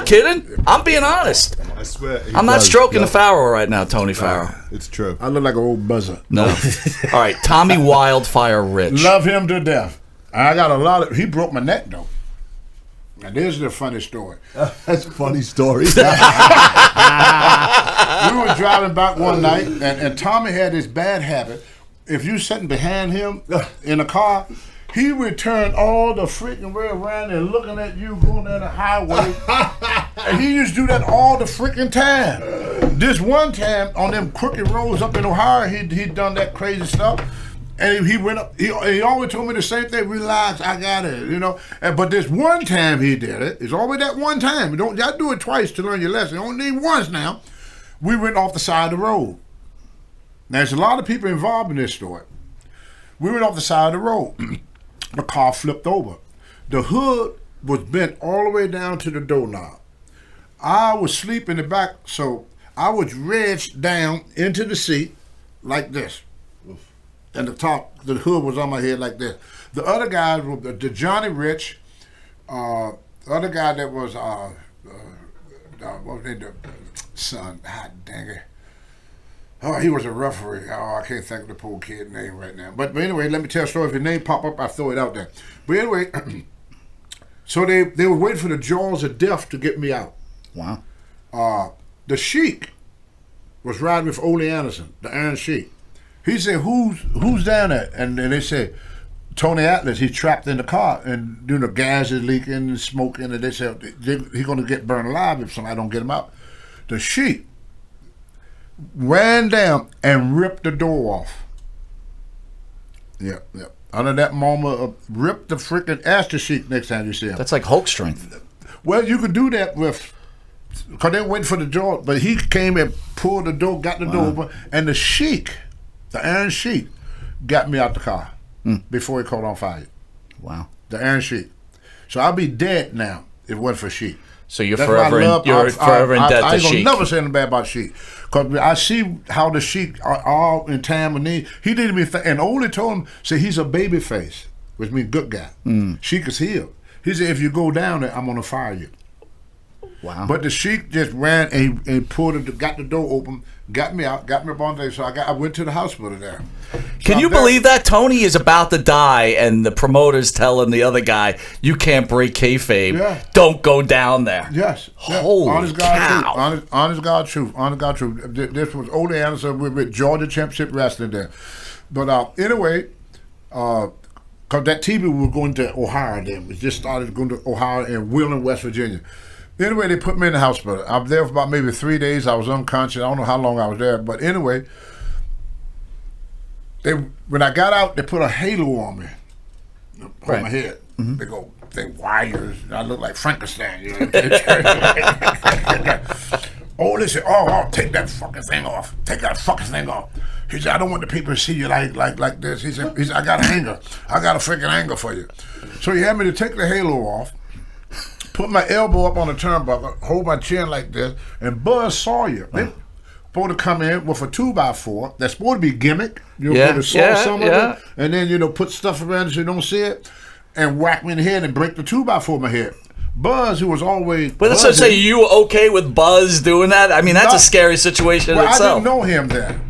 not kidding. I'm being honest. I swear. I'm not stroking the Farrell right now, Tony Farrell. It's true. I look like an old buzzer. No. All right, Tommy Wildfire Rich. Love him to death. I got a lot of. He broke my neck though. Now this is a funny story. That's a funny story. We were driving back one night, and Tommy had this bad habit. If you sitting behind him in a car, he would turn all the freaking way around and looking at you going down the highway. And he used to do that all the freaking time. This one time on them crooked roads up in Ohio, he'd done that crazy stuff. And he went up, he always told me the same thing, relax, I got it, you know. But this one time he did it, it's always that one time. You don't do it twice to learn your lesson. You only need once now. We went off the side of the road. Now, there's a lot of people involved in this story. We went off the side of the road. The car flipped over. The hood was bent all the way down to the doorknob. I was asleep in the back, so I was wedged down into the seat like this. And the hood was on my head like this. The other guys were the Johnny Rich, the other guy that was, what was the son? Ah, dang it. Oh, he was a referee. Oh, I can't think of the poor kid's name right now. But anyway, let me tell a story. If your name pop up, I throw it out there. But anyway, so they were waiting for the jaws of death to get me out. Wow. The Sheik was riding with Ole Anderson, the Iron Sheik. He said, who's down there? And they said, Tony Atlas, he's trapped in the car and the gas is leaking and smoking, and they said he's going to get burned alive if somebody don't get him out. The Sheik ran down and ripped the door off. Yeah. Under that moment, ripped the freaking, ask the Sheik next time you see him. That's like Hulk strength. Well, you could do that with, because they waiting for the door, but he came and pulled the door, got the door open, and the Sheik, the Iron Sheik, got me out the car before he caught on fire. Wow. The Iron Sheik. So I'll be dead now if it wasn't for Sheik. So you're forever in debt to I ain't Sheik. gonna never say anything bad about Sheik. Because I see how the Sheik are all in time with me. He did me, and Ole told him, say he's a baby face, which means good guy. Sheik is healed. He said, if you go down there, I'm gonna fire you. Wow. But the Sheik just ran and pulled it, got the door open, got me out, got me up on there. So I went to the hospital there. So Can you believe that? Tony is about to die, and the promoter's telling the other guy, you can't break kayfabe. Yeah. Don't go down there. Yes. Holy honest cow. God truth. Honest God truth. Honest God truth. This was Ole Anderson with Georgia Championship Wrestling there. But anyway, because that TV we were going to Ohio then. We just started going to Ohio and Wheeling, West Virginia. Anyway, they put me in the hospital. I was there for about maybe 3 days. I was unconscious. I don't know how long I was there. But anyway, when I got out, they put a halo on me, on my head. Big old thing, wires. I look like Frankenstein. You know? Oh, they said, oh, take that fucking thing off. Take that fucking thing off. He said, I don't want the people to see you like this. He said, I got a hanger. I got a freaking hanger for you. So he had me to take the halo off, put my elbow up on the turnbuckle, hold my chin like this, and Buzz Sawyer. They supposed to come in with a 2x4 that's supposed to be gimmick. You know, to saw some of it, and then put stuff around it so you don't see it, and whack me in the head and break the 2x4 in my head. Buzz, who was always But let's say you okay with Buzz doing that? I mean, that's a scary situation in itself. I didn't know him then.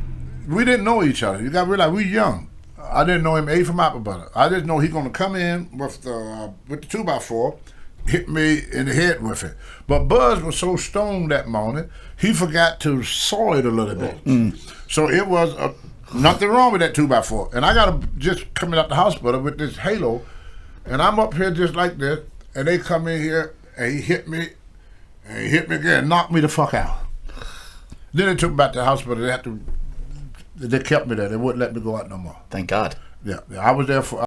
We didn't know each other. You got to realize we young. I didn't know him from apple butter. I didn't know he going to come in with the 2x4. Hit me in the head with it. But Buzz was so stoned that morning, he forgot to saw it a little bit. So it was nothing wrong with that 2x4. And I got to just coming out the hospital with this halo, and I'm up here just like this, and they come in here, and he hit me, and he hit me again, knocked me the fuck out. Then they took me back to the hospital. They kept me there. They wouldn't let me go out no more. Thank God. Yeah, I was there for